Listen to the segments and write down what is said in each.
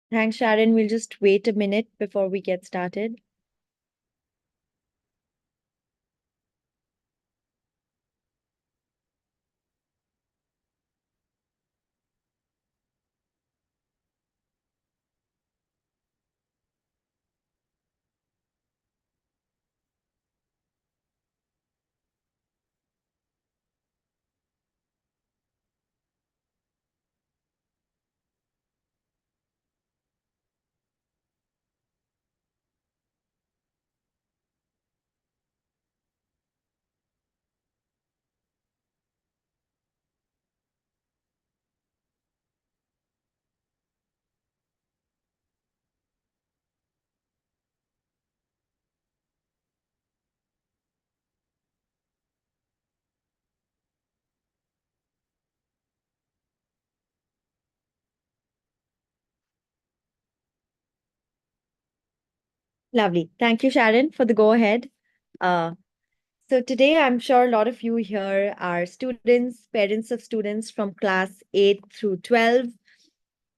Thanks, Sharon. We'll just wait a minute before we get started. Lovely. Thank you, Sharon, for the go ahead. Uh, so today, I'm sure a lot of you here are students, parents of students from class 8 through 12,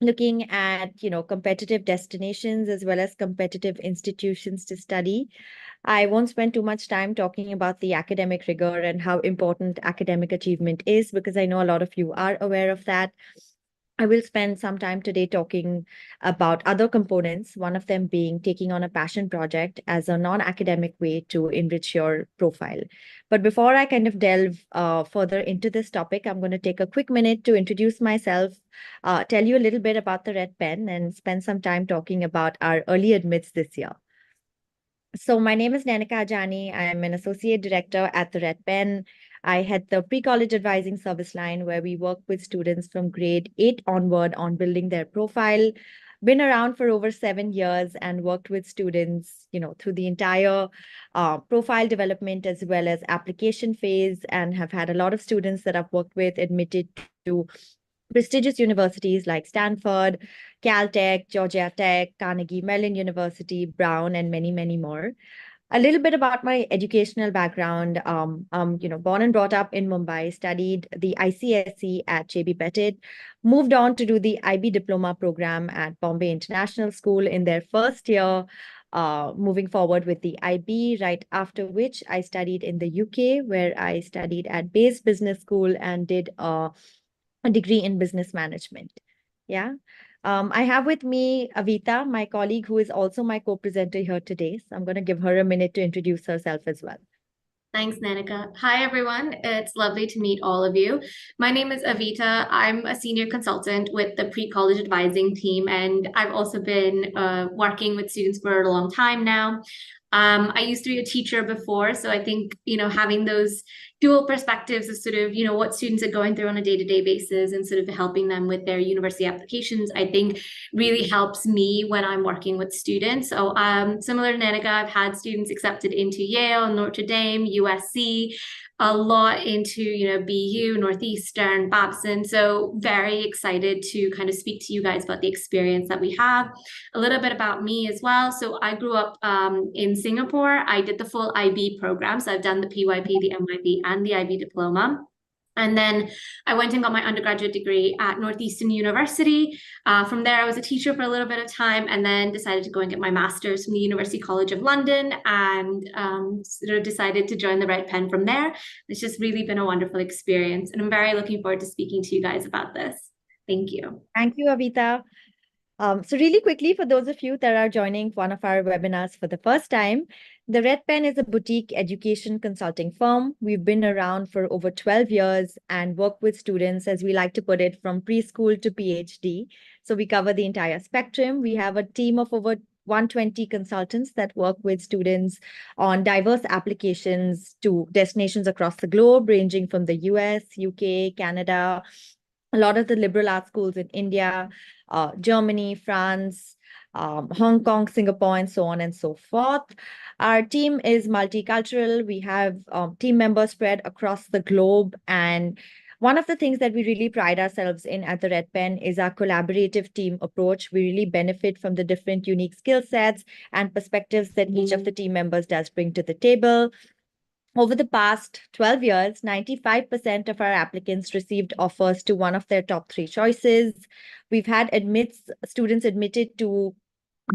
looking at, competitive destinations as well as competitive institutions to study. I won't spend too much time talking about the academic rigor and how important academic achievement is because I know a lot of you are aware of that. I will spend some time today talking about other components, one of them being taking on a passion project as a non-academic way to enrich your profile. But before I kind of delve further into this topic, I'm going to take a quick minute to introduce myself, tell you a little bit about the Red Pen, and spend some time talking about our early admits this year. So my name is Nanika Ajani. I'm an associate director at the Red Pen. I head the pre-college advising service line where we work with students from grade 8 onward on building their profile. Been around for over 7 years and worked with students, through the entire profile development as well as application phase, and have had a lot of students that I've worked with admitted to prestigious universities like Stanford, Caltech, Georgia Tech, Carnegie Mellon University, Brown, and many, many more. A little bit about my educational background. Born and brought up in Mumbai, studied the ICSE at JB Petit, moved on to do the IB diploma program at Bombay International School in their first year, moving forward with the IB, right after which I studied in the UK, where I studied at Bayes Business School and did a degree in business management. Yeah. I have with me Avita, my colleague, who is also my co-presenter here today. So I'm going to give her a minute to introduce herself as well. Thanks, Nanika. Hi, everyone. It's lovely to meet all of you. My name is Avita. I'm a senior consultant with the pre-college advising team, and I've also been working with students for a long time now. I used to be a teacher before, so I think, having those dual perspectives of sort of, what students are going through on a day-to-day basis and sort of helping them with their university applications, I think really helps me when I'm working with students. So similar to Nanika, I've had students accepted into Yale, Notre Dame, USC, a lot into, BU, Northeastern, Babson. So very excited to kind of speak to you guys about the experience that we have. A little bit about me as well. So I grew up in Singapore. I did the full IB program. So I've done the PYP, the MYP, and the IB diploma. And then I went and got my undergraduate degree at Northeastern University. From there, I was a teacher for a little bit of time and then decided to go and get my master's from the University College of London and sort of decided to join the Red Pen from there. It's just really been a wonderful experience. And I'm very looking forward to speaking to you guys about this. Thank you. Thank you, Avita. So really quickly, for those of you that are joining one of our webinars for the first time, the Red Pen is a boutique education consulting firm. We've been around for over 12 years and work with students, as we like to put it, from preschool to PhD. So we cover the entire spectrum. We have a team of over 120 consultants that work with students on diverse applications to destinations across the globe, ranging from the US, UK, Canada, a lot of the liberal arts schools in India, Germany, France, Hong Kong, Singapore, and so on and so forth. Our team is multicultural. We have team members spread across the globe. And one of the things that we really pride ourselves in at the Red Pen is our collaborative team approach. We really benefit from the different unique skill sets and perspectives that each of the team members does bring to the table. Over the past 12 years, 95% of our applicants received offers to one of their top three choices. We've had students admitted to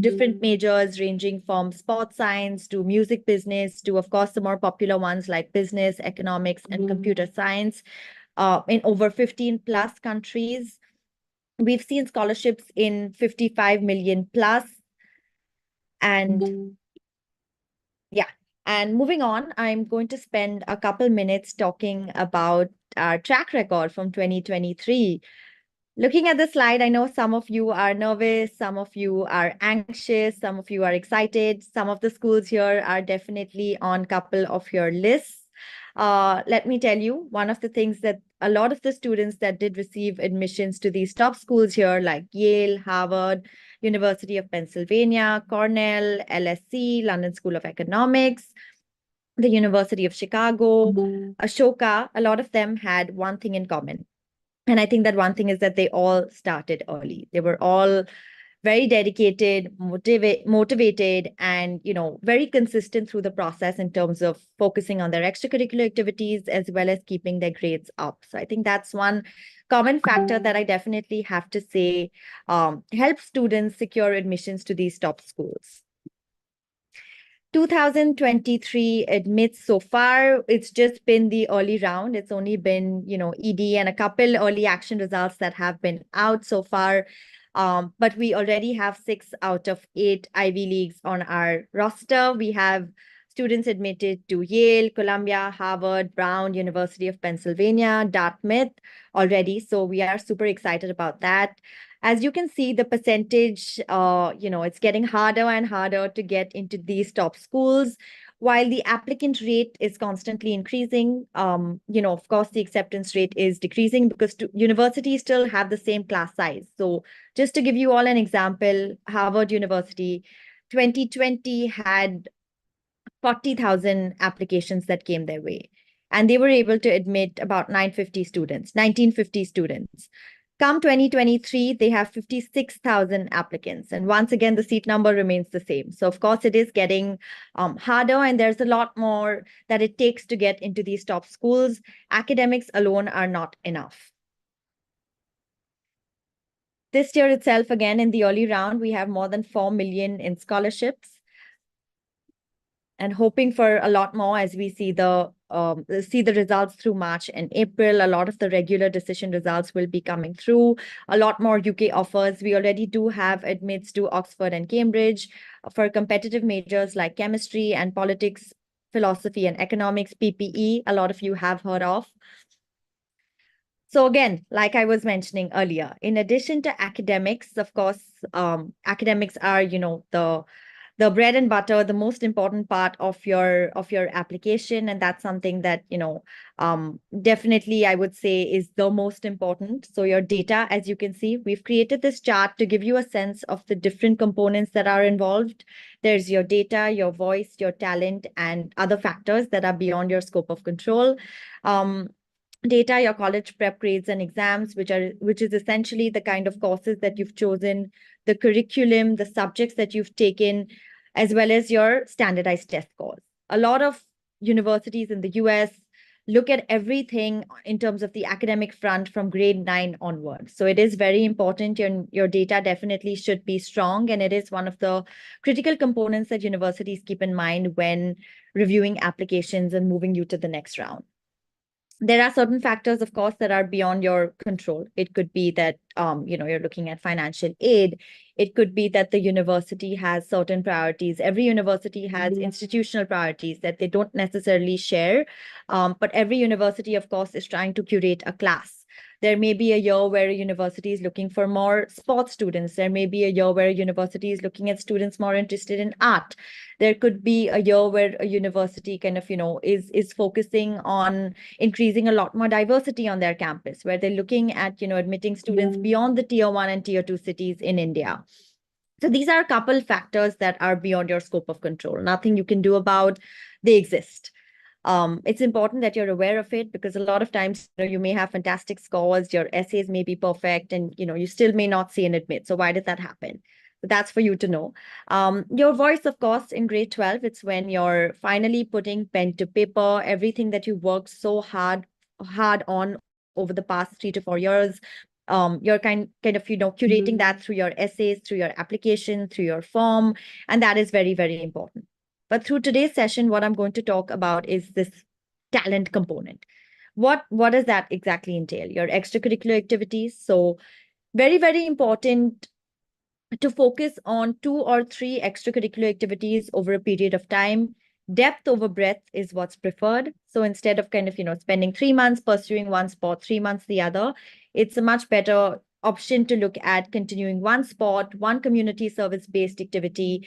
different majors ranging from sports science to music business to, of course, the more popular ones like business, economics, and computer science in over 15 plus countries. We've seen scholarships in 55 million plus. And yeah, and moving on, I'm going to spend a couple minutes talking about our track record from 2023. Looking at the slide, I know some of you are nervous, some of you are anxious, some of you are excited. Some of the schools here are definitely on couple of your lists. Let me tell you, one of the things that a lot of the students that did receive admissions to these top schools here, like Yale, Harvard, University of Pennsylvania, Cornell, LSE, London School of Economics, the University of Chicago, Ashoka, a lot of them had one thing in common. And I think that one thing is that they all started early. They were all very dedicated, motivated, and very consistent through the process in terms of focusing on their extracurricular activities as well as keeping their grades up. So I think that's one common factor that I definitely have to say helps students secure admissions to these top schools. 2023 admits so far, it's just been the early round. It's only been, ED and a couple early action results that have been out so far. But we already have 6 out of 8 Ivy Leagues on our roster. We have students admitted to Yale, Columbia, Harvard, Brown, University of Pennsylvania, Dartmouth already. So we are super excited about that. As you can see, the percentage, it's getting harder and harder to get into these top schools. While the applicant rate is constantly increasing, of course, the acceptance rate is decreasing because universities still have the same class size. So just to give you all an example, Harvard University 2020 had 40,000 applications that came their way. And they were able to admit about 1950 students. Come 2023, they have 56,000 applicants. And once again, the seat number remains the same. So, of course, it is getting harder, and there's a lot more that it takes to get into these top schools. Academics alone are not enough. This year itself, again, in the early round, we have more than 4 million in scholarships and hoping for a lot more as we see the results through March and April. A lot of the regular decision results will be coming through. A lot more UK offers. We already do have admits to Oxford and Cambridge for competitive majors like chemistry and politics, philosophy and economics, PPE. A lot of you have heard of. So again, like I was mentioning earlier, in addition to academics, of course, academics are, the bread and butter, the most important part of your application, and that's something that definitely I would say is the most important. So your data, as you can see, we've created this chart to give you a sense of the different components that are involved. There's your data, your voice, your talent, and other factors that are beyond your scope of control. Data, your college prep grades and exams, which is essentially the kind of courses that you've chosen, the curriculum, the subjects that you've taken, as well as your standardized test scores. A lot of universities in the US look at everything in terms of the academic front from grade 9 onwards. So it is very important. Your data definitely should be strong, and it is one of the critical components that universities keep in mind when reviewing applications and moving you to the next round. There are certain factors, of course, that are beyond your control. It could be that you're looking at financial aid. It could be that the university has certain priorities. Every university has institutional priorities that they don't necessarily share. But every university, of course, is trying to curate a class. There may be a year where a university is looking for more sports students. There may be a year where a university is looking at students more interested in art. There could be a year where a university kind of, is focusing on increasing a lot more diversity on their campus, where they're looking at, admitting students beyond the tier 1 and tier 2 cities in India. So these are a couple factors that are beyond your scope of control. Nothing you can do about, they exist. It's important that you're aware of it, because a lot of times you may have fantastic scores, your essays may be perfect, and you still may not see an admit. So why does that happen? that's for you to know. Your voice, of course, in grade 12, it's when you're finally putting pen to paper, everything that you worked so hard on over the past 3 to 4 years. You're kind of, curating that through your essays, through your application, through your form, and that is very, very important. But through today's session, what I'm going to talk about is this talent component. What does that exactly entail? Your extracurricular activities. So very, very important to focus on 2 or 3 extracurricular activities over a period of time. Depth over breadth is what's preferred. So instead of kind of, spending 3 months pursuing one sport, 3 months the other, it's a much better option to look at continuing one sport, one community service-based activity,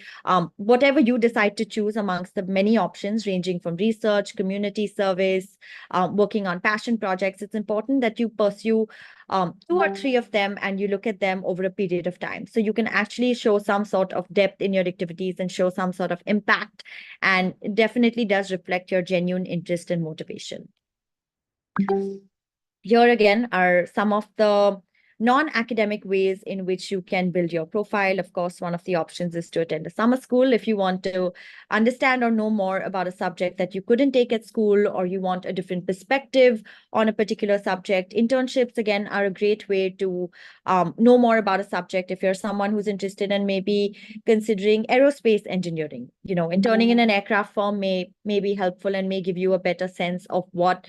whatever you decide to choose amongst the many options ranging from research, community service, working on passion projects. It's important that you pursue 2 or 3 of them and you look at them over a period of time. So you can actually show some sort of depth in your activities and show some sort of impact. And it definitely does reflect your genuine interest and motivation. Here again are some of the non-academic ways in which you can build your profile. Of course, one of the options is to attend a summer school if you want to understand or know more about a subject that you couldn't take at school, or you want a different perspective on a particular subject. Internships, again, are a great way to know more about a subject. If you're someone who's interested in maybe considering aerospace engineering, interning in an aircraft firm may be helpful and may give you a better sense of what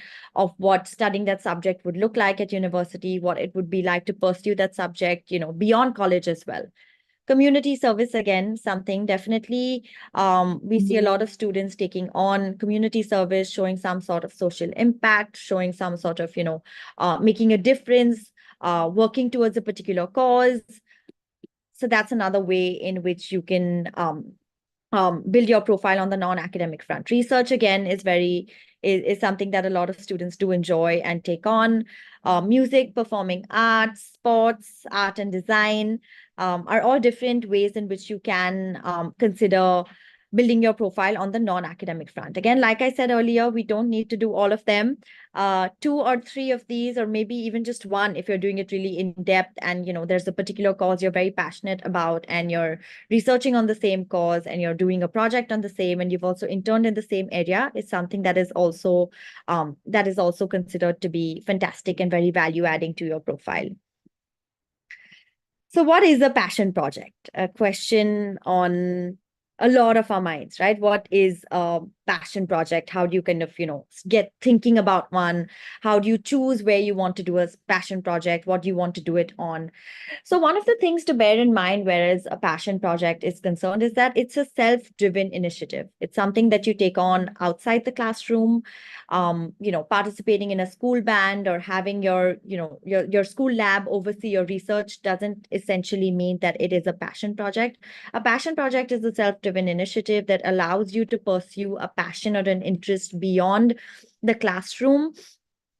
studying that subject would look like at university, what it would be like to pursue that subject, beyond college as well. Community service, again, something definitely we see a lot of students taking on community service, showing some sort of social impact, showing some sort of, making a difference, working towards a particular cause. So that's another way in which you can build your profile on the non-academic front. Research, again, is something that a lot of students do enjoy and take on. Music, performing arts, sports, art and design are all different ways in which you can consider building your profile on the non-academic front. Again, like I said earlier, we don't need to do all of them. 2 or 3 of these, or maybe even just one, if you're doing it really in depth and, there's a particular cause you're very passionate about and you're researching on the same cause and you're doing a project on the same and you've also interned in the same area, is something that is also considered to be fantastic and very value adding to your profile. So what is a passion project? A question on a lot of our minds, right? What is a passion project? How do you kind of, get thinking about one? How do you choose where you want to do a passion project? What do you want to do it on? So one of the things to bear in mind, whereas a passion project is concerned, is that it's a self-driven initiative. It's something that you take on outside the classroom, participating in a school band or having your school lab oversee your research doesn't essentially mean that it is a passion project. A passion project is a self-driven initiative that allows you to pursue a passion or an interest beyond the classroom.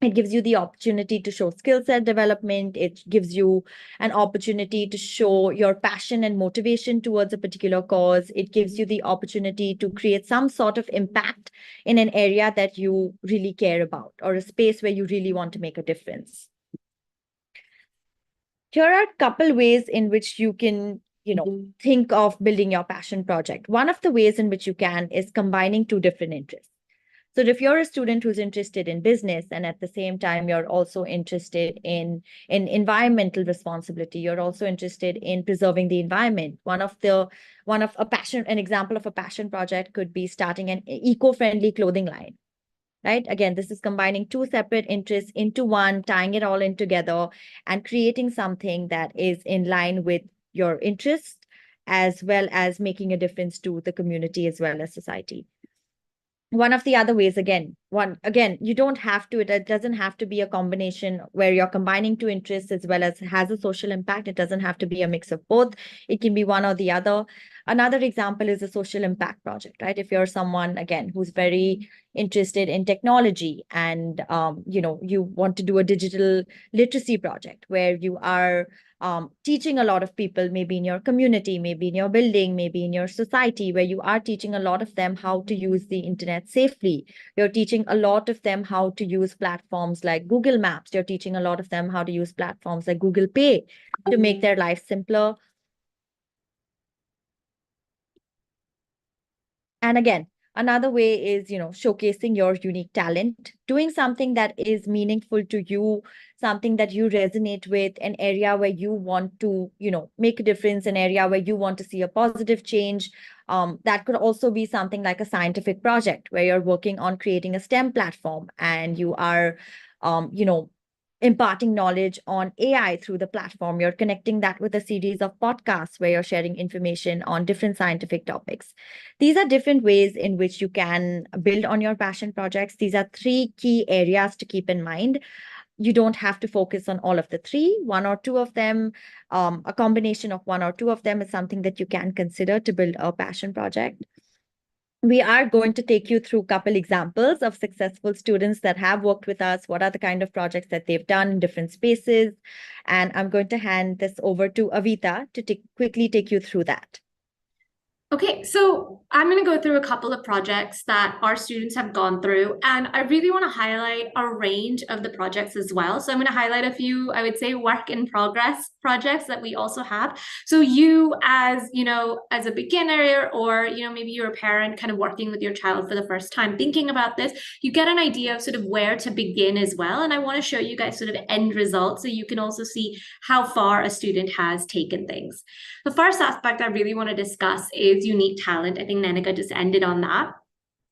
It gives you the opportunity to show skill set development. It gives you an opportunity to show your passion and motivation towards a particular cause. It gives you the opportunity to create some sort of impact in an area that you really care about, or a space where you really want to make a difference. Here are a couple ways in which you can, think of building your passion project. One of the ways in which you can is combining 2 different interests. So if you're a student who's interested in business and at the same time you're also interested in environmental responsibility, you're also interested in preserving the environment. An example of a passion project could be starting an eco-friendly clothing line. Right? Again, this is combining 2 separate interests into one, tying it all in together and creating something that is in line with your interests, as well as making a difference to the community as well as society. One of the other ways, you don't have to, it doesn't have to be a combination where you're combining 2 interests as well as has a social impact. It doesn't have to be a mix of both. It can be one or the other. Another example is a social impact project, right? If you're someone, again, who's very interested in technology and, you want to do a digital literacy project where you are teaching a lot of people, maybe in your community, maybe in your building, maybe in your society, where you are teaching a lot of them how to use the internet safely. You're teaching a lot of them how to use platforms like Google Maps. You're teaching a lot of them how to use platforms like Google Pay to make their life simpler. And again, another way is, showcasing your unique talent, doing something that is meaningful to you, something that you resonate with, an area where you want to, make a difference, an area where you want to see a positive change. That could also be something like a scientific project where you're working on creating a STEM platform and you are, um, you know, imparting knowledge on AI through the platform. You're connecting that with a series of podcasts where you're sharing information on different scientific topics. These are different ways in which you can build on your passion projects. These are three key areas to keep in mind. You don't have to focus on all of the three. One or two of them, a combination of one or two of them is something that you can consider to build a passion project. We are going to take you through a couple examples of successful students that have worked with us. What are the kind of projects that they've done in different spaces? And I'm going to hand this over to Avita to quickly take you through that. Okay, so I'm going to go through a couple of projects that our students have gone through, and I really want to highlight a range of the projects as well. So I'm going to highlight a few, I would say, work in progress projects that we also have. So you, as as a beginner, or maybe you're a parent kind of working with your child for the first time, thinking about this, you get an idea of sort of where to begin as well. And I want to show you guys sort of end results so you can also see how far a student has taken things. The first aspect I really want to discuss is unique talent. I think Nanika just ended on that.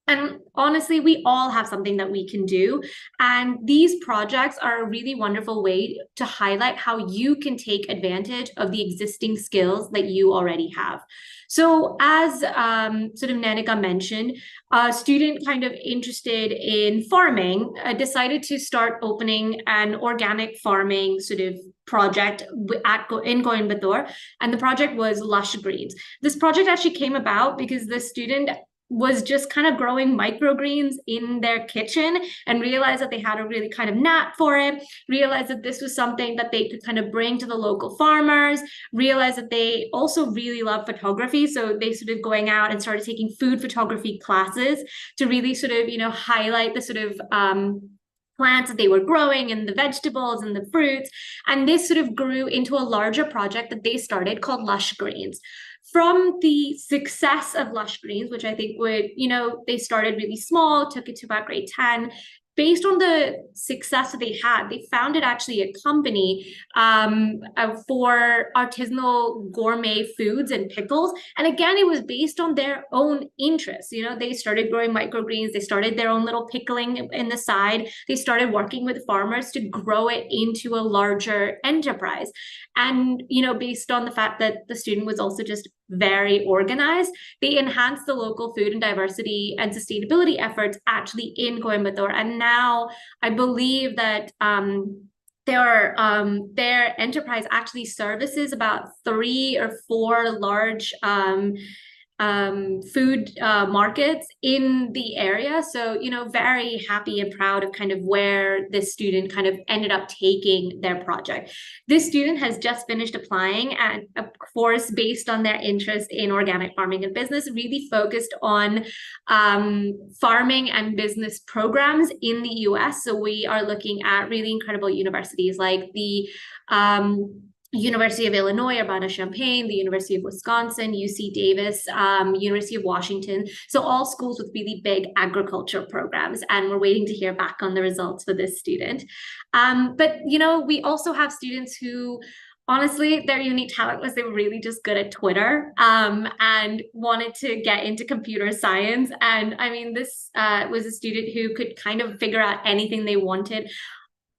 And honestly, we all have something that we can do. And these projects are a really wonderful way to highlight how you can take advantage of the existing skills that you already have. So as sort of Nanika mentioned, a student kind of interested in farming decided to start opening an organic farming sort of project in Coimbatore, and the project was Lush Greens. This project actually came about because the student was just kind of growing microgreens in their kitchen and realized that they had a really kind of knack for it, realized that this was something that they could kind of bring to the local farmers, realized that they also really love photography. So they sort of going out and started taking food photography classes to really sort of, highlight the sort of plants that they were growing and the vegetables and the fruits. And this sort of grew into a larger project that they started called Lush Greens. From the success of Lush Greens, which I think they started really small, took it to about grade 10. Based on the success that they had, they founded actually a company for artisanal gourmet foods and pickles. And again, it was based on their own interests. They started growing microgreens. They started their own little pickling in the side. They started working with farmers to grow it into a larger enterprise. And, based on the fact that the student was also just very organized, they enhanced the local food and diversity and sustainability efforts actually in Coimbatore. And now I believe that their enterprise actually services about 3 or 4 large food markets in the area. So, very happy and proud of kind of where this student kind of ended up taking their project. This student has just finished applying, and of course, based on their interest in organic farming and business, really focused on farming and business programs in the US. So we are looking at really incredible universities like the University of Illinois, Urbana-Champaign, the University of Wisconsin, UC Davis, University of Washington. So all schools with really big agriculture programs. And we're waiting to hear back on the results for this student. But, we also have students who, honestly, their unique talent was they were really just good at Twitter and wanted to get into computer science. And I mean, this was a student who could kind of figure out anything they wanted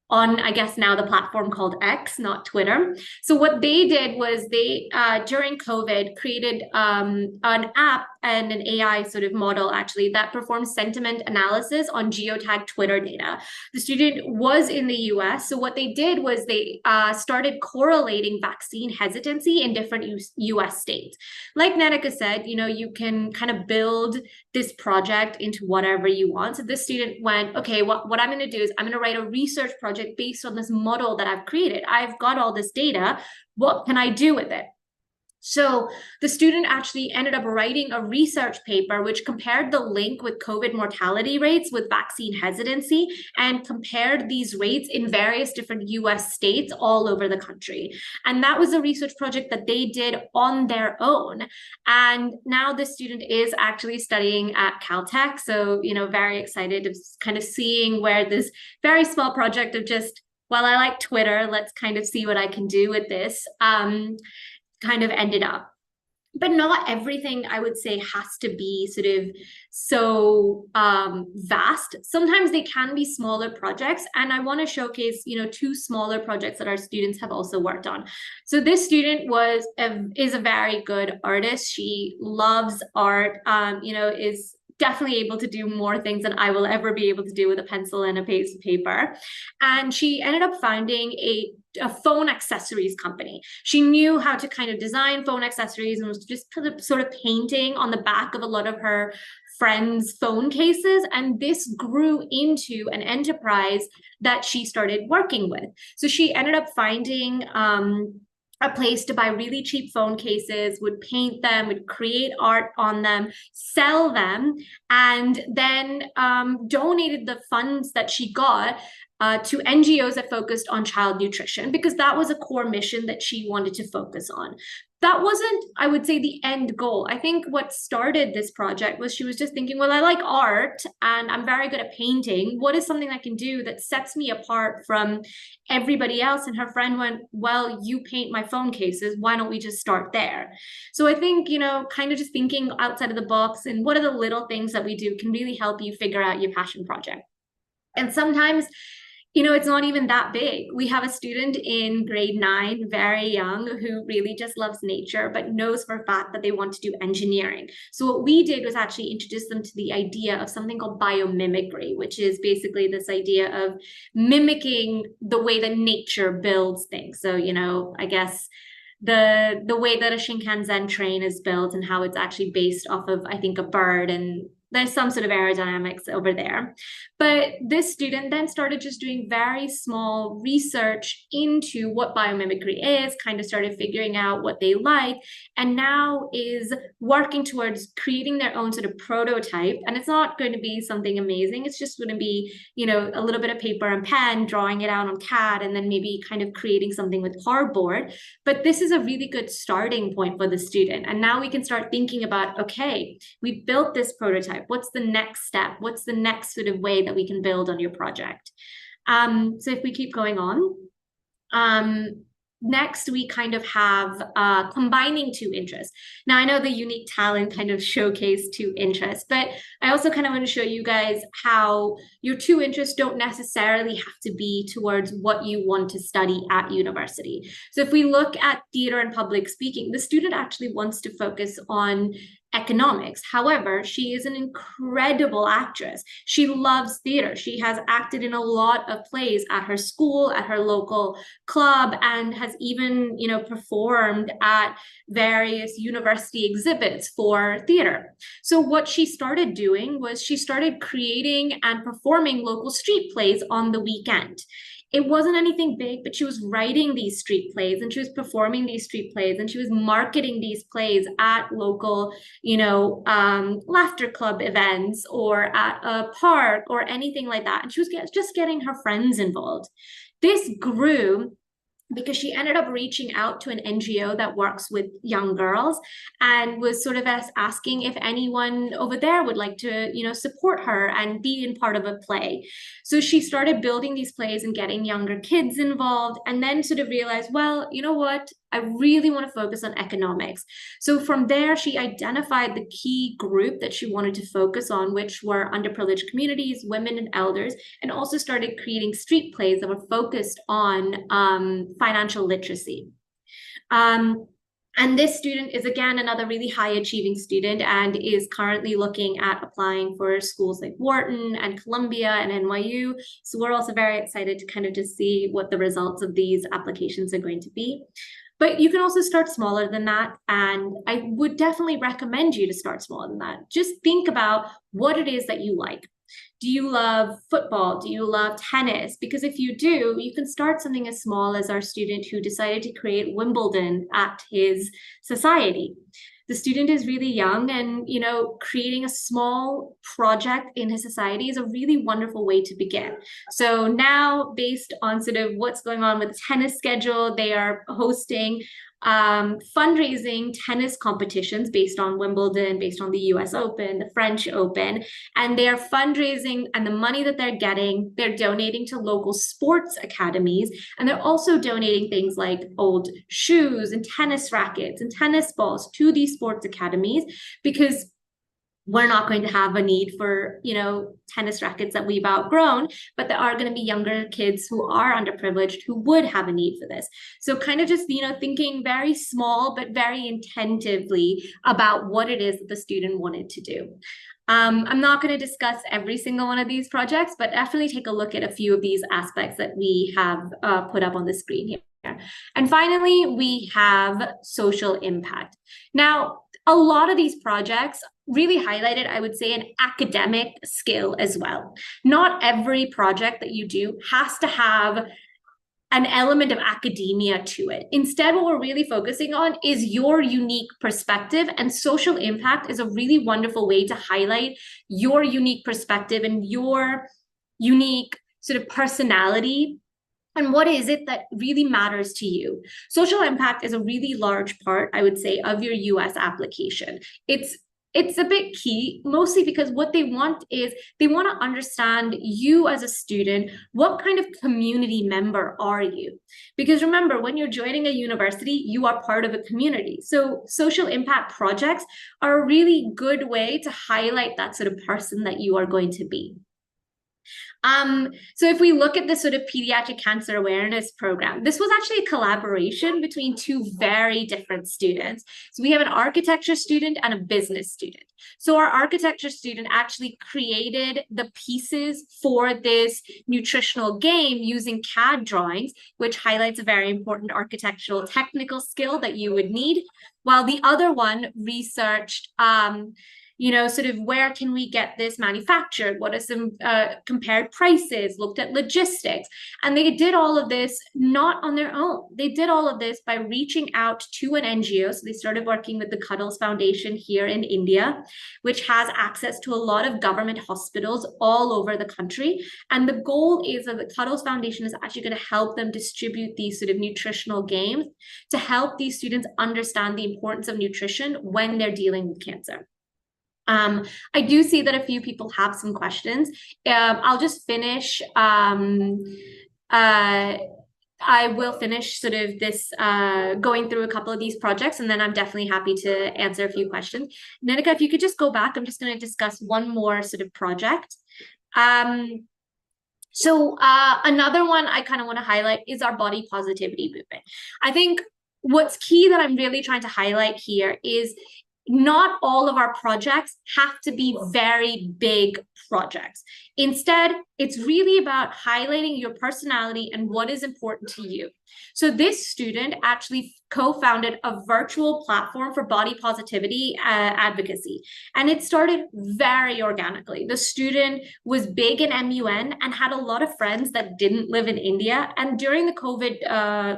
on, I guess now the platform called X, not Twitter. So what they did was they, during COVID, created an app and an AI sort of model actually that performs sentiment analysis on geotagged Twitter data. The student was in the US. So what they did was they started correlating vaccine hesitancy in different US states. Like Nanika said, you can kind of build this project into whatever you want. So this student went, okay, what I'm going to do is I'm going to write a research project based on this model that I've created. I've got all this data. What can I do with it? So the student actually ended up writing a research paper which compared the link with COVID mortality rates with vaccine hesitancy and compared these rates in various different US states all over the country. And that was a research project that they did on their own. And now this student is actually studying at Caltech. So, very excited of kind of seeing where this very small project of just, well, I like Twitter, let's kind of see what I can do with this. Kind of ended up. But not everything, I would say, has to be sort of so vast. Sometimes they can be smaller projects. And I want to showcase, two smaller projects that our students have also worked on. So this student is a very good artist. She loves art, is definitely able to do more things than I will ever be able to do with a pencil and a piece of paper. And she ended up founding a phone accessories company. She knew how to kind of design phone accessories and was just sort of painting on the back of a lot of her friends' phone cases. And this grew into an enterprise that she started working with. So she ended up finding a place to buy really cheap phone cases, would paint them, would create art on them, sell them, and then donated the funds that she got to NGOs that focused on child nutrition, because that was a core mission that she wanted to focus on. That wasn't, I would say, the end goal. I think what started this project was she was just thinking, well, I like art and I'm very good at painting. What is something I can do that sets me apart from everybody else? And her friend went, well, you paint my phone cases. Why don't we just start there? So I think, kind of just thinking outside of the box and what are the little things that we do can really help you figure out your passion project. And sometimes it's not even that big. We have a student in grade 9, very young, who really just loves nature, but knows for a fact that they want to do engineering. So what we did was actually introduce them to the idea of something called biomimicry, which is basically this idea of mimicking the way that nature builds things. So, I guess the way that a Shinkansen train is built and how it's actually based off of, I think, a bird, and there's some sort of aerodynamics over there. But this student then started just doing very small research into what biomimicry is, kind of started figuring out what they like, and now is working towards creating their own sort of prototype. And it's not going to be something amazing. It's just going to be, a little bit of paper and pen, drawing it out on CAD, and then maybe kind of creating something with cardboard. But this is a really good starting point for the student. And now we can start thinking about, okay, we built this prototype. What's the next step? What's the next sort of way that we can build on your project? So if we keep going on, next we kind of have combining two interests. Now I know the unique talent kind of showcased two interests, but I also kind of want to show you guys how your two interests don't necessarily have to be towards what you want to study at university. So if we look at theater and public speaking, the student actually wants to focus on economics. However, she is an incredible actress. She loves theater. She has acted in a lot of plays at her school, at her local club, and has even, performed at various university exhibits for theater. So what she started doing was she started creating and performing local street plays on the weekend. It wasn't anything big, but she was writing these street plays and she was performing these street plays and she was marketing these plays at local, laughter club events or at a park or anything like that. And she was just getting her friends involved. This grew because she ended up reaching out to an NGO that works with young girls and was sort of asking if anyone over there would like to, support her and be in part of a play. So she started building these plays and getting younger kids involved, and then sort of realized, well, you know what? I really want to focus on economics. So from there, she identified the key group that she wanted to focus on, which were underprivileged communities, women and elders, and also started creating street plays that were focused on financial literacy. And this student is, again, another really high achieving student and is currently looking at applying for schools like Wharton and Columbia and NYU. So we're also very excited to kind of just see what the results of these applications are going to be. But you can also start smaller than that. And I would definitely recommend you to start smaller than that. Just think about what it is that you like. Do you love football? Do you love tennis? Because if you do, you can start something as small as our student who decided to create Wimbledon at his society. The student is really young, and creating a small project in his society is a really wonderful way to begin. So now, based on sort of what's going on with the tennis schedule, they are hosting fundraising tennis competitions based on Wimbledon, based on the US Open, the French Open, and they are fundraising, and the money that they're getting, they're donating to local sports academies, and they're also donating things like old shoes and tennis rackets and tennis balls to these sports academies, because we're not going to have a need for, tennis rackets that we've outgrown, but there are going to be younger kids who are underprivileged who would have a need for this. So kind of just, thinking very small, but very intentively about what it is that the student wanted to do. I'm not going to discuss every single one of these projects, but definitely take a look at a few of these aspects that we have put up on the screen here. And finally, we have social impact. Now, a lot of these projects really highlighted, I would say, an academic skill as well. Not every project that you do has to have an element of academia to it. Instead, what we're really focusing on is your unique perspective, and social impact is a really wonderful way to highlight your unique perspective and your unique sort of personality. And what is it that really matters to you? Social impact is a really large part, I would say, of your US application. It's a bit key, mostly because what they want is they want to understand you as a student. What kind of community member are you? Because remember, when you're joining a university, you are part of a community. So social impact projects are a really good way to highlight that sort of person that you are going to be. So if we look at this sort of pediatric cancer awareness program, this was actually a collaboration between two very different students. So we have an architecture student and a business student. So our architecture student actually created the pieces for this nutritional game using CAD drawings, which highlights a very important architectural technical skill that you would need, while the other one researched sort of where can we get this manufactured? What are some compared prices, looked at logistics. And they did all of this not on their own. They did all of this by reaching out to an NGO. So they started working with the Cuddles Foundation here in India, which has access to a lot of government hospitals all over the country. And the goal is that the Cuddles Foundation is actually going to help them distribute these sort of nutritional games to help these students understand the importance of nutrition when they're dealing with cancer. I do see that a few people have some questions. I'll just finish. I will finish sort of this going through a couple of these projects, and then I'm definitely happy to answer a few questions. Nanika, if you could just go back, I'm just going to discuss one more sort of project. So another one I kind of want to highlight is our body positivity movement. I think what's key that I'm really trying to highlight here is not all of our projects have to be very big projects. Instead, it's really about highlighting your personality and what is important to you. So this student actually co-founded a virtual platform for body positivity advocacy. And it started very organically. The student was big in MUN and had a lot of friends that didn't live in India. And during the COVID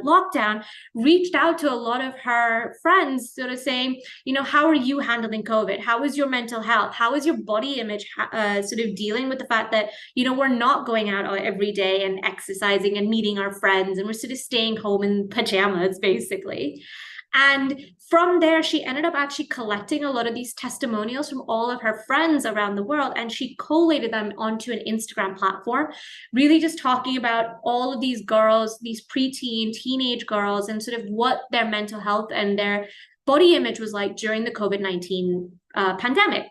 lockdown, reached out to a lot of her friends, sort of saying, how are you handling COVID? How is your mental health? How is your body image sort of dealing with the fact that, we're not going out every day and exercising and meeting our friends, and we're sort of staying home in pajamas, basically. And from there, she ended up actually collecting a lot of these testimonials from all of her friends around the world, and she collated them onto an Instagram platform, really just talking about all of these girls, these preteen, teenage girls, and sort of what their mental health and their body image was like during the COVID-19 pandemic.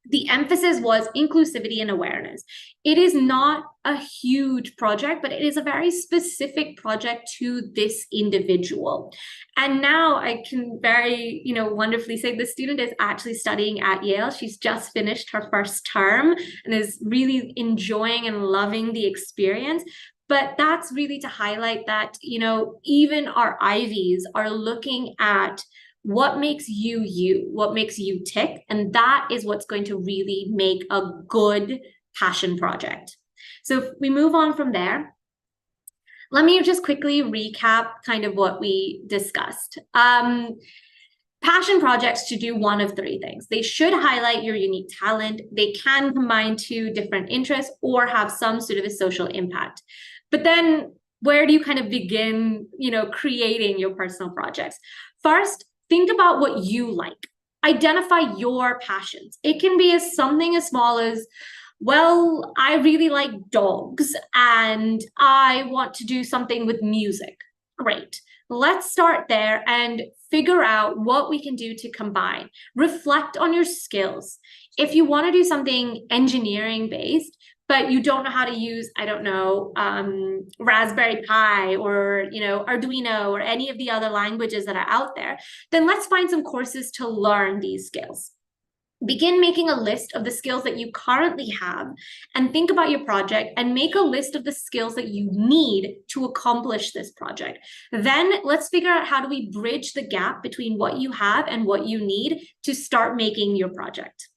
The emphasis was inclusivity and awareness. It is not a huge project, but it is a very specific project to this individual. And now I can very, wonderfully say the student is actually studying at Yale. She's just finished her first term and is really enjoying and loving the experience. But that's really to highlight that, even our Ivies are looking at what makes you, what makes you tick. And that is what's going to really make a good passion project. So if we move on from there, let me just quickly recap kind of what we discussed. Passion projects should do one of three things. They should highlight your unique talent. They can combine two different interests or have some sort of a social impact. But then where do you kind of begin, creating your personal projects? First, think about what you like. Identify your passions. It can be something as small as, well, I really like dogs and I want to do something with music. Great. Let's start there and figure out what we can do to combine. Reflect on your skills. If you want to do something engineering based, but you don't know how to use, I don't know, Raspberry Pi or, Arduino or any of the other languages that are out there, then let's find some courses to learn these skills. Begin making a list of the skills that you currently have and think about your project and make a list of the skills that you need to accomplish this project. Then let's figure out how do we bridge the gap between what you have and what you need to start making your project.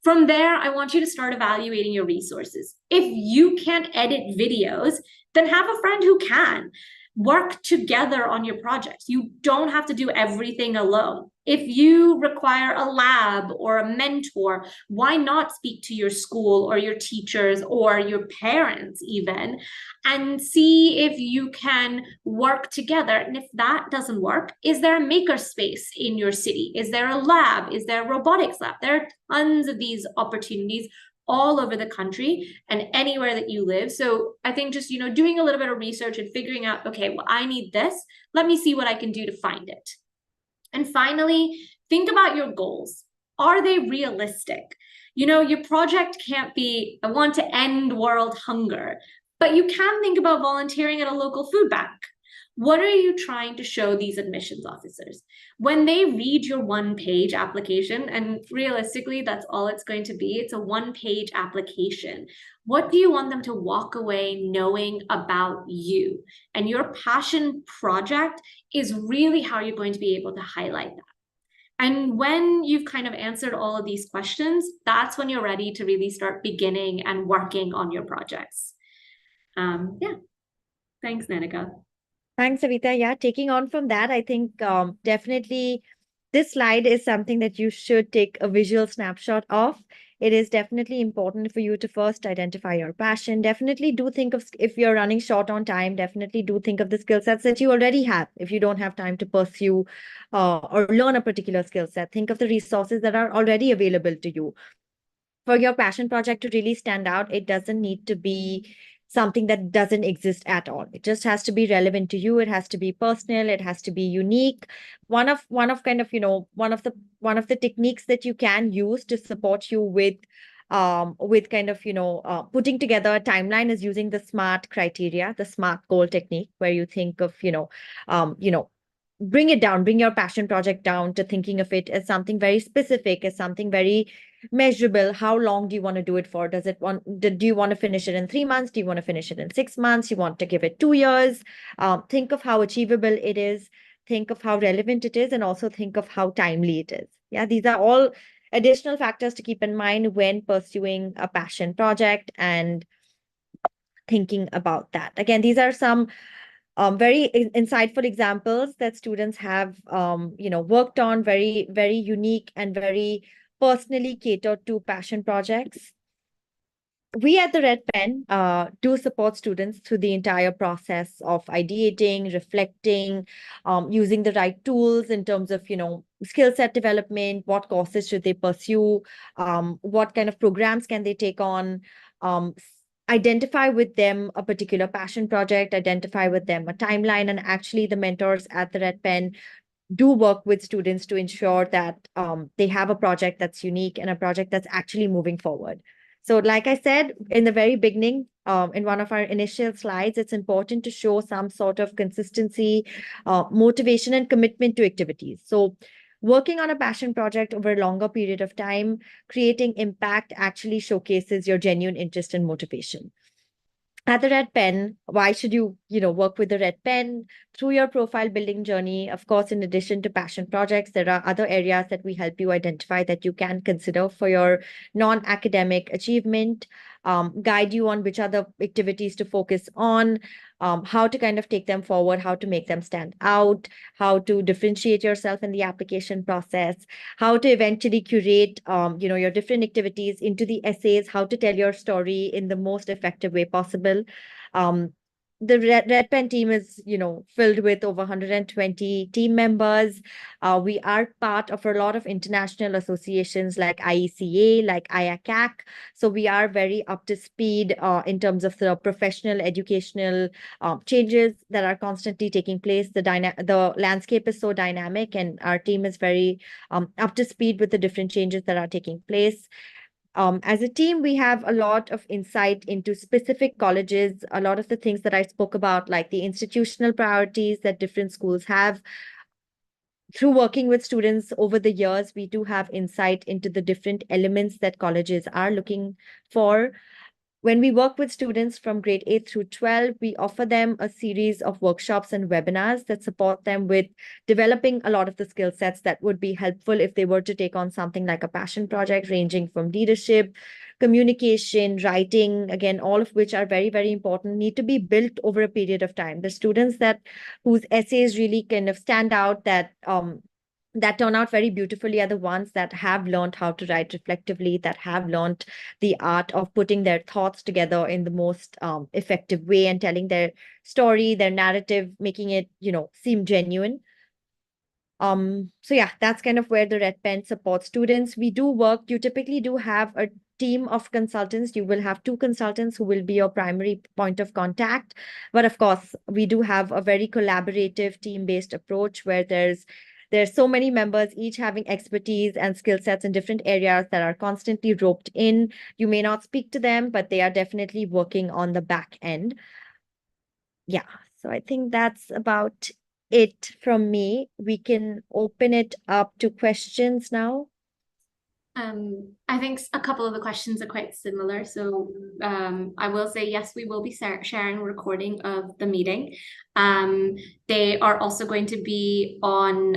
From there, I want you to start evaluating your resources. If you can't edit videos, then have a friend who can. Work together on your projects. You don't have to do everything alone. If you require a lab or a mentor, why not speak to your school or your teachers or your parents even and see if you can work together? And if that doesn't work, is there a maker space in your city? Is there a lab? Is there a robotics lab? There are tons of these opportunities all over the country and anywhere that you live. So I think just, doing a little bit of research and figuring out, okay, well, I need this. Let me see what I can do to find it. And finally, think about your goals. Are they realistic? Your project can't be, I want to end world hunger, but you can think about volunteering at a local food bank. What are you trying to show these admissions officers? When they read your one-page application, and realistically, that's all it's going to be, it's a one-page application. What do you want them to walk away knowing about you? And your passion project is really how you're going to be able to highlight that. And when you've kind of answered all of these questions, that's when you're ready to really start beginning and working on your projects. Thanks, Nanika. Thanks, Avita. Yeah, taking on from that, I think definitely this slide is something that you should take a visual snapshot of. It is definitely important for you to first identify your passion. Definitely do think of, if you're running short on time, definitely do think of the skill sets that you already have. If you don't have time to pursue or learn a particular skill set, think of the resources that are already available to you. For your passion project to really stand out, it doesn't need to be something that doesn't exist at all. It just has to be relevant to you. It has to be personal. It has to be unique. One of the techniques that you can use to support you with kind of putting together a timeline is using the SMART criteria, the SMART goal technique, where you think of bring it down, bring your passion project down to thinking of it as something very specific, as something very measurable. How long do you want to do it for? Do you want to finish it in 3 months? Do you want to finish it in 6 months? You want to give it 2 years? Think of how achievable it is. Think of how relevant it is, and also think of how timely it is. Yeah, these are all additional factors to keep in mind when pursuing a passion project and thinking about that. Again, these are some very insightful examples that students have, worked on, very, very unique and very personally catered to passion projects. We at the Red Pen do support students through the entire process of ideating, reflecting, using the right tools in terms of, skill set development, what courses should they pursue, what kind of programs can they take on, identify with them a particular passion project, identify with them a timeline, and actually the mentors at the Red Pen do work with students to ensure that they have a project that's unique and a project that's actually moving forward. So like I said in the very beginning, in one of our initial slides, it's important to show some sort of consistency, motivation, and commitment to activities. So working on a passion project over a longer period of time, creating impact actually showcases your genuine interest and motivation. at the Red Pen, why should you work with the Red Pen? Through your profile building journey, of course, in addition to passion projects, there are other areas that we help you identify that you can consider for your non-academic achievement, guide you on which other activities to focus on, how to kind of take them forward, how to make them stand out, how to differentiate yourself in the application process, how to eventually curate your different activities into the essays, how to tell your story in the most effective way possible. um, the Red Pen team is, filled with over 120 team members. We are part of a lot of international associations like IECA, like IACAC. So we are very up to speed in terms of the professional educational changes that are constantly taking place. The landscape is so dynamic, and our team is very up to speed with the different changes that are taking place. As a team, we have a lot of insight into specific colleges, a lot of the things that I spoke about, like the institutional priorities that different schools have. Through working with students over the years, we do have insight into the different elements that colleges are looking for. When we work with students from grade 8 through 12, we offer them a series of workshops and webinars that support them with developing a lot of the skill sets that would be helpful if they were to take on something like a passion project, ranging from leadership, communication, writing, again, all of which are very, very important, need to be built over a period of time. The students that whose essays really kind of stand out, that turn out very beautifully, are the ones that have learned how to write reflectively, that have learned the art of putting their thoughts together in the most effective way and telling their story, their narrative, making it, seem genuine. So yeah, that's kind of where the Red Pen supports students. You typically do have a team of consultants. You will have two consultants who will be your primary point of contact. But of course, we do have a very collaborative team-based approach where there's so many members, each having expertise and skill sets in different areas that are constantly roped in. You may not speak to them, but they are definitely working on the back end. Yeah, so I think that's about it from me. We can open it up to questions now. I think a couple of the questions are quite similar. So I will say, yes, we will be sharing a recording of the meeting. They are also going to be on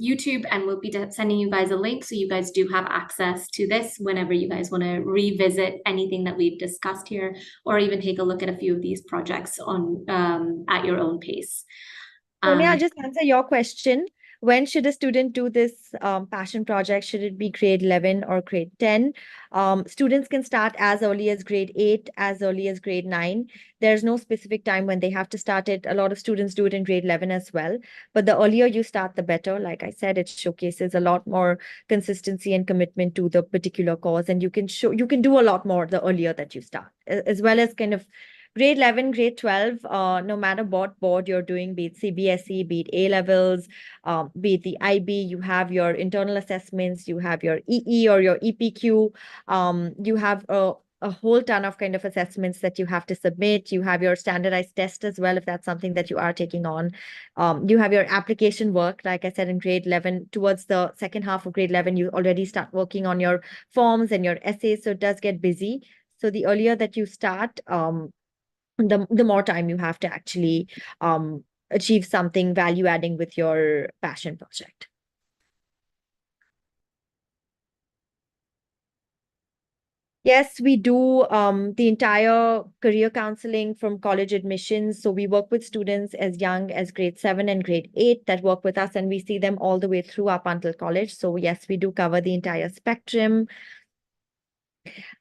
YouTube, and we'll be sending you guys a link so you guys do have access to this whenever you guys want to revisit anything that we've discussed here, or even take a look at a few of these projects on at your own pace. Sonia, I'll just answer your question. When should a student do this passion project? Should it be grade 11 or grade 10? Students can start as early as grade 8, as early as grade 9. There's no specific time when they have to start it. A lot of students do it in grade 11 as well. But the earlier you start, the better. Like I said, it showcases a lot more consistency and commitment to the particular cause. And you can do a lot more the earlier that you start, as well as kind of grade 11, grade 12, no matter what board you're doing, be it CBSE, be it A levels, be it the IB, you have your internal assessments, you have your EE or your EPQ, you have a whole ton of kind of assessments that you have to submit. You have your standardized test as well, if that's something that you are taking on. You have your application work. Like I said, in grade 11, towards the second half of grade 11, you already start working on your forms and your essays. So it does get busy. So the earlier that you start, the more time you have to actually achieve something value adding with your passion project. Yes, we do the entire career counseling from college admissions. So we work with students as young as grade 7 and grade 8 that work with us, and we see them all the way through up until college. So yes, we do cover the entire spectrum.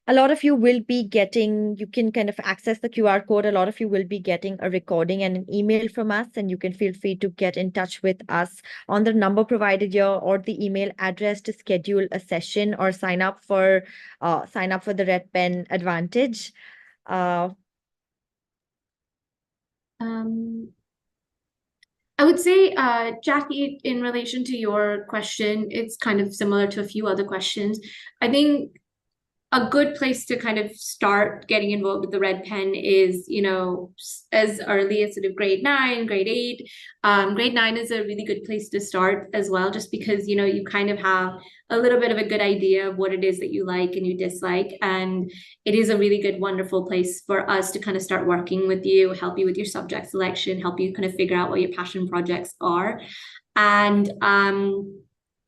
A lot of you will be getting, you can kind of access the QR code. A lot of you will be getting a recording and an email from us, and you can feel free to get in touch with us on the number provided here or the email address to schedule a session or sign up for the Red Pen Advantage. I would say, Jackie, in relation to your question, it's kind of similar to a few other questions. I think a good place to kind of start getting involved with the red pen is, as early as sort of grade 9, grade 8. Grade 9 is a really good place to start as well, just because, you kind of have a little bit of a good idea of what it is that you like and you dislike. And it is a really good, wonderful place for us to kind of start working with you, help you with your subject selection, help you kind of figure out what your passion projects are. And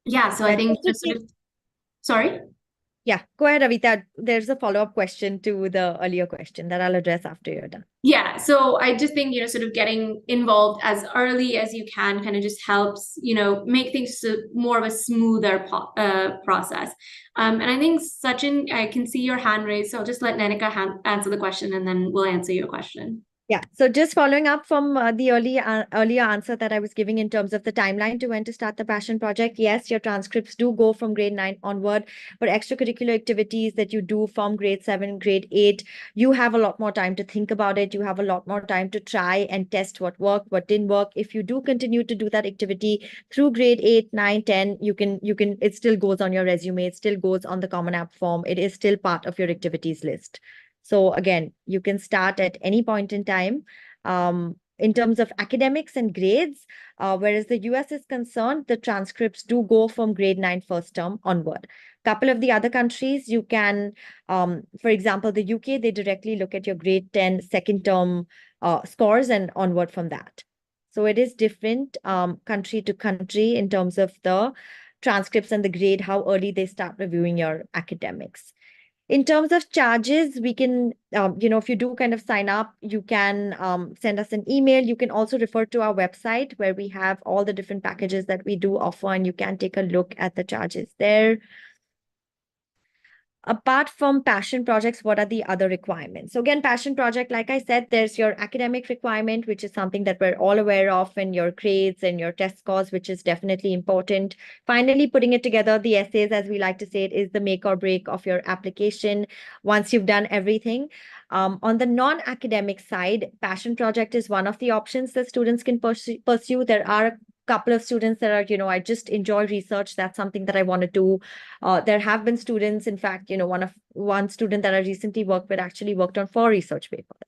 yeah, so I That think also just sort of, sorry? Yeah, go ahead, Avita. There's a follow-up question to the earlier question that I'll address after you're done. Yeah, so I just think, sort of getting involved as early as you can kind of just helps, make things more of a smoother process. And I think Sachin, I can see your hand raised, so I'll just let Nanika answer the question and then we'll answer your question. Yeah, so just following up from the earlier answer that I was giving in terms of the timeline to when to start the passion project, yes, your transcripts do go from grade 9 onward, but extracurricular activities that you do from grade 7, grade 8, you have a lot more time to think about it. You have a lot more time to try and test what worked, what didn't work. If you do continue to do that activity through grade 8, 9, 10, it still goes on your resume, it still goes on the Common App form, it is still part of your activities list. So again, you can start at any point in time. In terms of academics and grades, whereas the US is concerned, the transcripts do go from grade 9 first term onward. Couple of the other countries, you can, for example, the UK, they directly look at your grade 10 second term scores and onward from that. So it is different country to country in terms of the transcripts and the grade, how early they start reviewing your academics. In terms of charges, we can, if you do kind of sign up, you can send us an email. You can also refer to our website where we have all the different packages that we do offer, and you can take a look at the charges there. Apart from passion projects, what are the other requirements? So again, passion project, like I said, there's your academic requirement, which is something that we're all aware of, and your grades and your test scores, which is definitely important. Finally, putting it together, the essays, as we like to say it, is the make or break of your application once you've done everything. On the non-academic side, passion project is one of the options that students can pursue. There are couple of students that are, I just enjoy research. That's something that I want to do. There have been students, in fact, one student that I recently worked with actually worked on 4 research papers.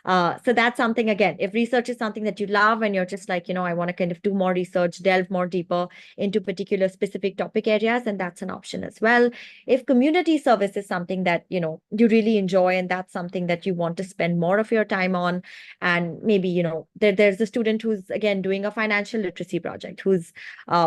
So that's something, again, if research is something that you love and you're just like, I want to kind of do more research, delve more deeper into particular specific topic areas, and that's an option as well. If community service is something that, you really enjoy and that's something that you want to spend more of your time on, and maybe, there's a student who's, again, doing a financial literacy project, who's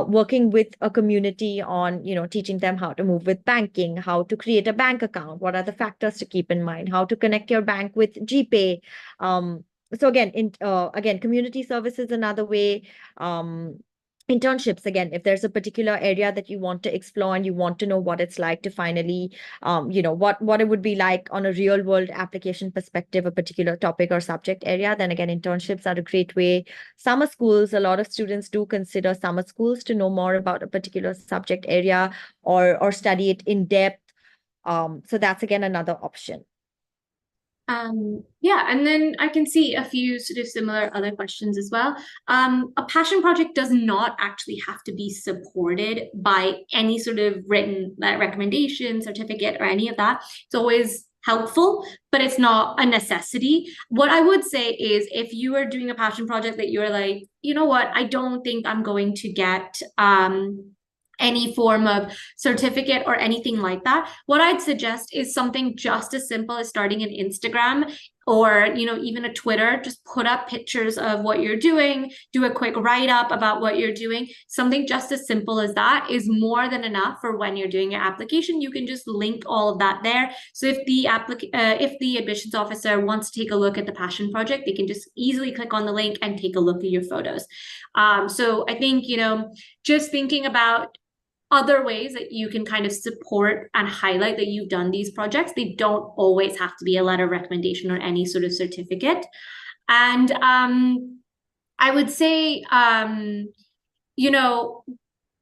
working with a community on, teaching them how to move with banking, how to create a bank account, what are the factors to keep in mind, how to connect your bank with GPay. So again, community service is another way. Internships, again, if there's a particular area that you want to explore and you want to know what it's like to finally, what it would be like on a real world application perspective, a particular topic or subject area, then again, internships are a great way. Summer schools, a lot of students do consider summer schools to know more about a particular subject area or study it in depth. So that's again another option. Yeah, and then I can see a few sort of similar other questions as well. A passion project does not actually have to be supported by any sort of written recommendation, certificate, or any of that. It's always helpful, but it's not a necessity. What I would say is if you are doing a passion project that you're like, you know what, I don't think I'm going to get any form of certificate or anything like that, what I'd suggest is something just as simple as starting an Instagram or even a Twitter. Just put up pictures of what you're doing, do a quick write-up about what you're doing. Something just as simple as that is more than enough for when you're doing your application. You can just link all of that there, so if the admissions officer wants to take a look at the passion project, they can just easily click on the link and take a look at your photos. So I think just thinking about other ways that you can kind of support and highlight that you've done these projects. They don't always have to be a letter of recommendation or any sort of certificate. And I would say,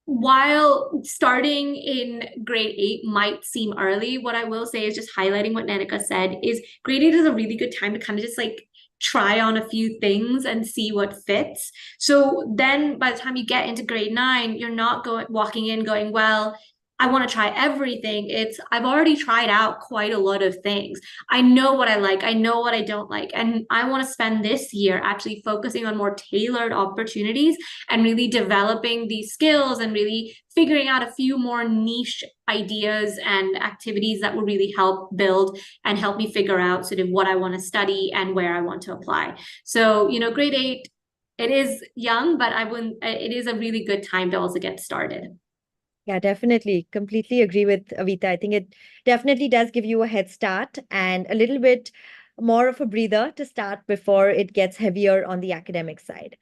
while starting in grade 8 might seem early, what I will say is just highlighting what Nanika said is grade 8 is a really good time to kind of just like try on a few things and see what fits. So then by the time you get into grade 9, you're not walking in going, well, I want to try everything. It's I've already tried out quite a lot of things. I know what I like, I know what I don't like, and I want to spend this year actually focusing on more tailored opportunities and really developing these skills and really figuring out a few more niche ideas and activities that will really help build and help me figure out sort of what I want to study and where I want to apply. So, grade 8, it is young, but it is a really good time to also get started. Yeah, definitely. Completely agree with Avita. I think it definitely does give you a head start and a little bit more of a breather to start before it gets heavier on the academic side.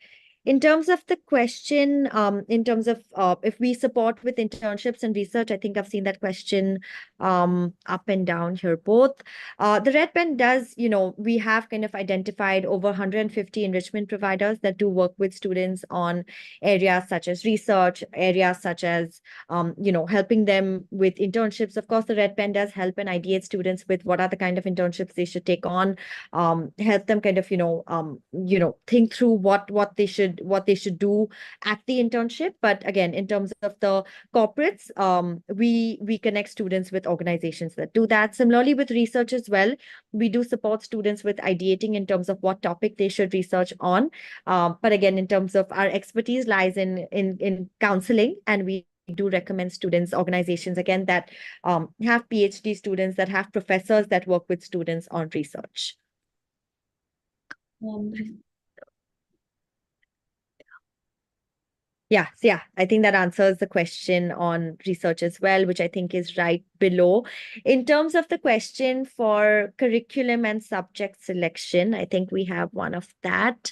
In terms of the question, in terms of if we support with internships and research, I think I've seen that question up and down here both. The Red Pen does, we have kind of identified over 150 enrichment providers that do work with students on areas such as research, areas such as helping them with internships. Of course, the Red Pen does help and ideate students with what are the kind of internships they should take on, help them kind of, think through what they should do at the internship. But again, in terms of the corporates, we connect students with organizations that do that. Similarly, with research as well, we do support students with ideating in terms of what topic they should research on. But again, in terms of our expertise lies in counseling, and we do recommend students, organizations again that have PhD students, that have professors that work with students on research. Yeah, I think that answers the question on research as well, which I think is right below. In terms of the question for curriculum and subject selection, I think we have one of that.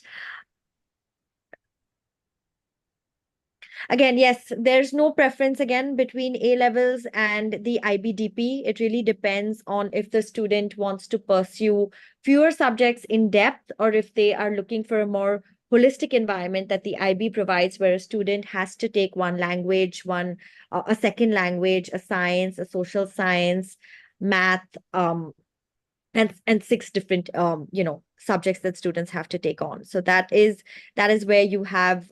Again, yes, there's no preference again between A levels and the IBDP. It really depends on if the student wants to pursue fewer subjects in depth or if they are looking for a more holistic environment that the IB provides, where a student has to take one language, a second language, a science, a social science, math, and 6 different subjects that students have to take on. So that is where you have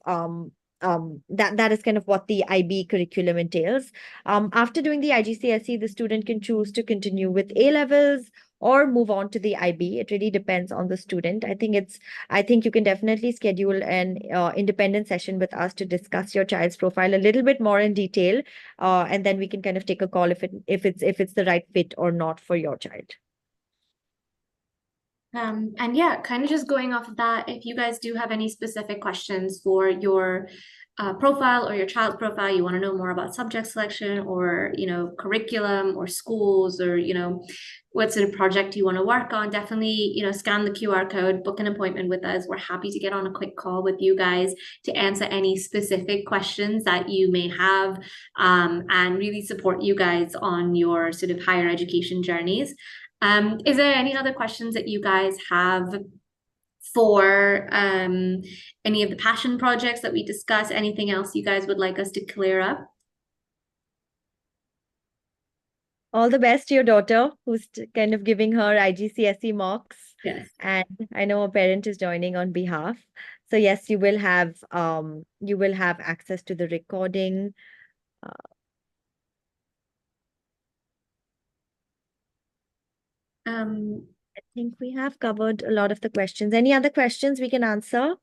that is kind of what the IB curriculum entails. After doing the IGCSE, the student can choose to continue with A levels or move on to the IB. It really depends on the student. I think you can definitely schedule an independent session with us to discuss your child's profile a little bit more in detail, and then we can kind of take a call if it's the right fit or not for your child. And yeah, kind of just going off of that, if you guys do have any specific questions for your profile or your child's profile, you want to know more about subject selection or, curriculum or schools or, what sort of project you want to work on, definitely, scan the QR code, book an appointment with us. We're happy to get on a quick call with you guys to answer any specific questions that you may have, and really support you guys on your sort of higher education journeys. Is there any other questions that you guys have for any of the passion projects that we discussed? Anything else you guys would like us to clear up? All the best to your daughter, who's kind of giving her IGCSE mocks. Yes. And I know a parent is joining on behalf. So yes, you will have access to the recording. I think we have covered a lot of the questions. Any other questions we can answer?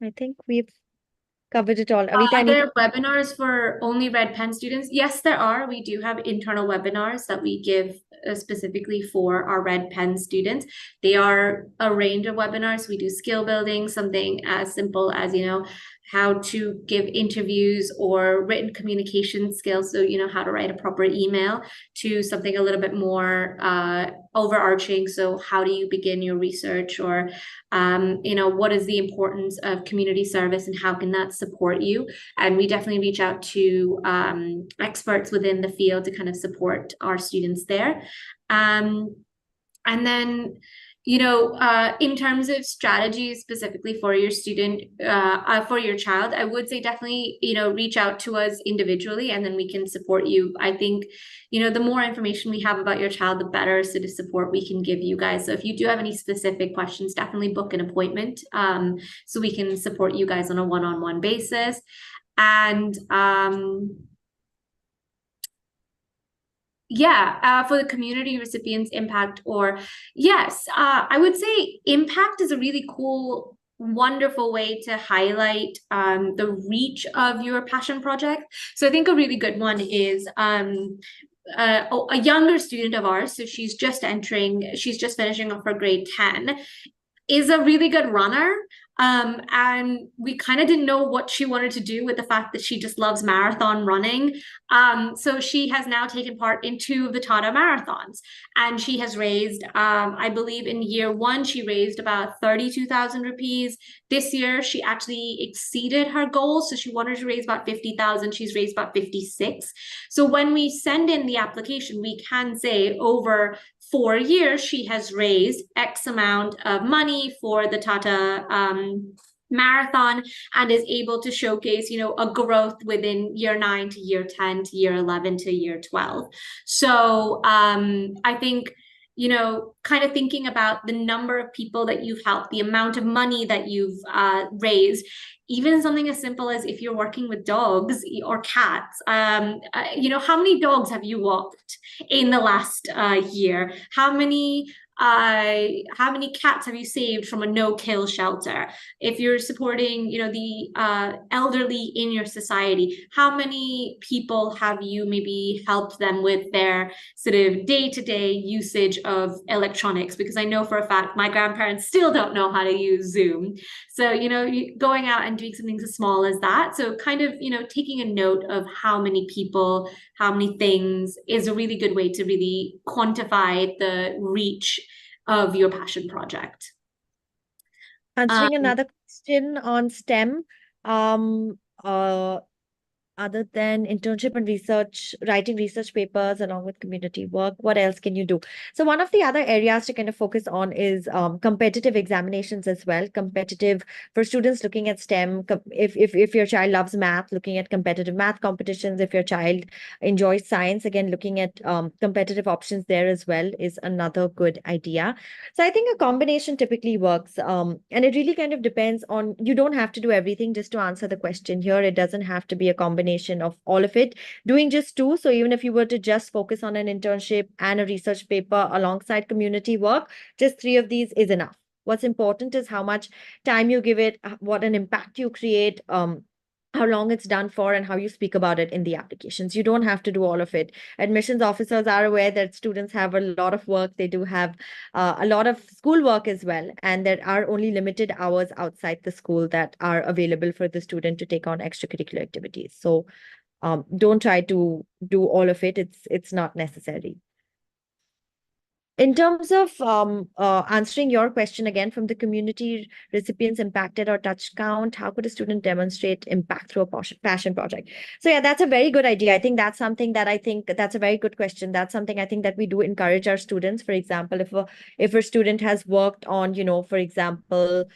I think we've covered it all. Avita, Are anything? there webinars for only Red Pen students? Yes, there are. We do have internal webinars that we give specifically for our Red Pen students. They are a range of webinars. We do skill building, something as simple as, how to give interviews or written communication skills. So, how to write a proper email, to something a little bit more overarching. So how do you begin your research, or, what is the importance of community service and how can that support you? And we definitely reach out to experts within the field to kind of support our students there. And then, In terms of strategies specifically for your student, for your child, I would say definitely, reach out to us individually and then we can support you. I think, the more information we have about your child, the better sort of support we can give you guys. So if you do have any specific questions, definitely book an appointment so we can support you guys on a one-on-one basis. And yeah, for the community recipients impact, or yes, I would say impact is a really cool, wonderful way to highlight the reach of your passion project. So I think a really good one is a younger student of ours. So she's just finishing up her grade 10, is a really good runner. And we kind of didn't know what she wanted to do with the fact that she just loves marathon running. So she has now taken part in 2 of the Tata marathons, and she has raised, I believe in year 1, she raised about 32,000 rupees. This year, she actually exceeded her goal. So she wanted to raise about 50,000. She's raised about 56. So when we send in the application, we can say over 4 years, she has raised X amount of money for the Tata marathon, and is able to showcase, a growth within year 9 to year 10 to year 11 to year 12. So I think, kind of thinking about the number of people that you've helped, the amount of money that you've raised, even something as simple as if you're working with dogs or cats, how many dogs have you walked in the last year? How many cats have you saved from a no-kill shelter? If you're supporting, the elderly in your society, how many people have you maybe helped them with their sort of day-to-day usage of electronics? Because I know for a fact my grandparents still don't know how to use Zoom. So, going out and doing something as small as that. So kind of, taking a note of how many people, how many things is a really good way to really quantify the reach of your passion project. Answering another question on STEM, um, other than internship and research, writing research papers along with community work, what else can you do? So one of the other areas to kind of focus on is competitive examinations as well. Competitive for students looking at STEM. If your child loves math, looking at competitive math competitions. If your child enjoys science, again, looking at competitive options there as well is another good idea. So I think a combination typically works. And it really kind of depends on, you don't have to do everything just to answer the question here. It doesn't have to be a combination of all of it. Doing just 2. So even if you were to just focus on an internship and a research paper alongside community work, just 3 of these is enough. What's important is how much time you give it, what an impact you create, how long it's done for, and how you speak about it in the applications. You don't have to do all of it. Admissions officers are aware that students have a lot of work. They do have a lot of school work as well. And there are only limited hours outside the school that are available for the student to take on extracurricular activities. So don't try to do all of it. It's not necessary. In terms of answering your question again, from the community recipients impacted or touch count, how could a student demonstrate impact through a passion project? So yeah, that's a very good idea. I think that's something that that's a very good question. That's something I think that we do encourage our students. For example, if a student has worked on, for example,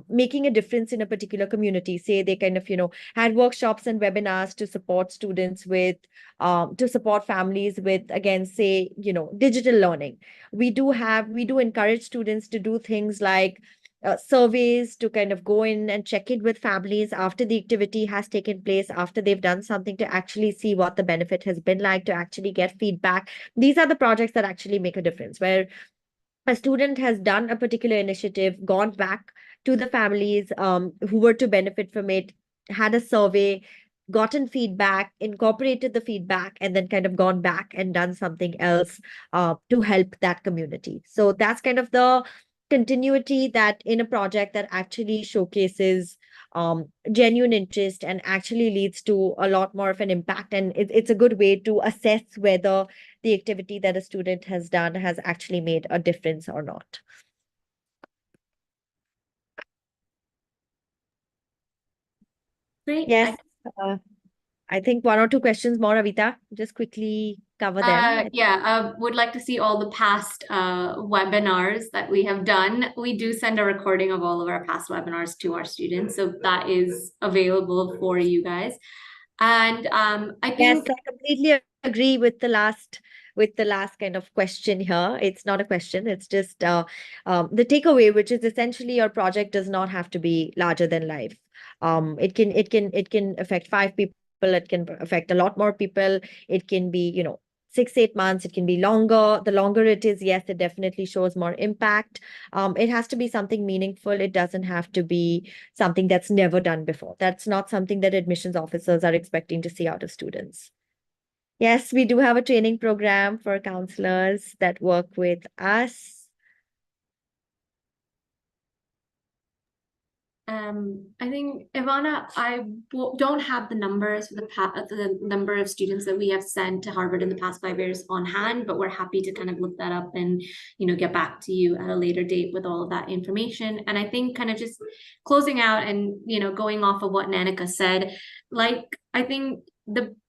making a difference in a particular community, say they kind of, had workshops and webinars to support students with, to support families with, again, say, digital learning. We do encourage students to do things like surveys, to kind of go in and check in with families after the activity has taken place, after they've done something, to actually see what the benefit has been like, to actually get feedback. These are the projects that actually make a difference, where a student has done a particular initiative, gone back to the families who were to benefit from it, had a survey, gotten feedback, incorporated the feedback, and then kind of gone back and done something else to help that community. So that's kind of the continuity that in a project that actually showcases genuine interest and actually leads to a lot more of an impact. And it's a good way to assess whether the activity that a student has done has actually made a difference or not. Great. Yes. I think 1 or 2 questions more, Avita. Just quickly cover them. Would like to see all the past webinars that we have done. We do send a recording of all of our past webinars to our students, so that is available for you guys. And I think Yes, I completely agree with the last kind of question here. It's not a question, it's just the takeaway, which is essentially your project does not have to be larger than life. It can affect 5 people, it can affect a lot more people. It can be, 6, 8 months, it can be longer. The longer it is, yes, it definitely shows more impact. It has to be something meaningful. It doesn't have to be something that's never done before. That's not something that admissions officers are expecting to see out of students. Yes, we do have a training program for counselors that work with us. I think, Ivana, don't have the numbers for the number of students that we have sent to Harvard in the past 5 years on hand, but we're happy to kind of look that up and, get back to you at a later date with all of that information. And I think kind of just closing out and, going off of what Nanika said, I think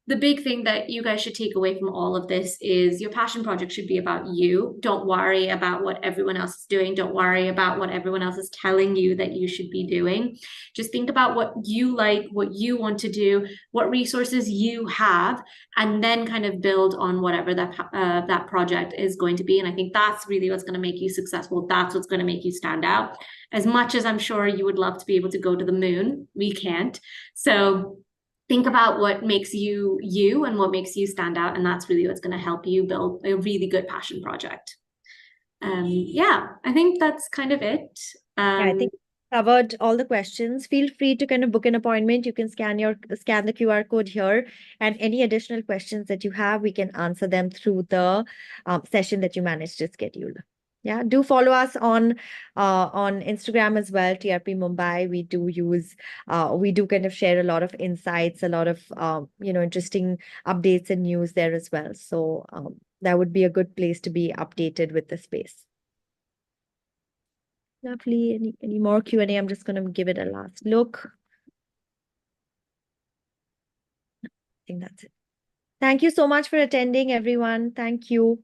the big thing that you guys should take away from all of this is your passion project should be about you. Don't worry about what everyone else is doing. Don't worry about what everyone else is telling you that you should be doing. Just think about what you like, what you want to do, what resources you have, and then kind of build on whatever that project is going to be. And I think that's really what's going to make you successful. That's what's going to make you stand out. As much as I'm sure you would love to be able to go to the moon, we can't. So think about what makes you you and what makes you stand out, and that's really what's going to help you build a really good passion project. I think that's kind of it. Yeah, I think covered all the questions. Feel free to kind of book an appointment. You can scan the QR code here, and any additional questions that you have, we can answer them through the session that you managed to schedule. Yeah, do follow us on Instagram as well, TRP Mumbai. We do kind of share a lot of insights, a lot of interesting updates and news there as well. So that would be a good place to be updated with the space. Lovely. Any more Q&A? I'm just going to give it a last look. I think that's it. Thank you so much for attending, everyone. Thank you.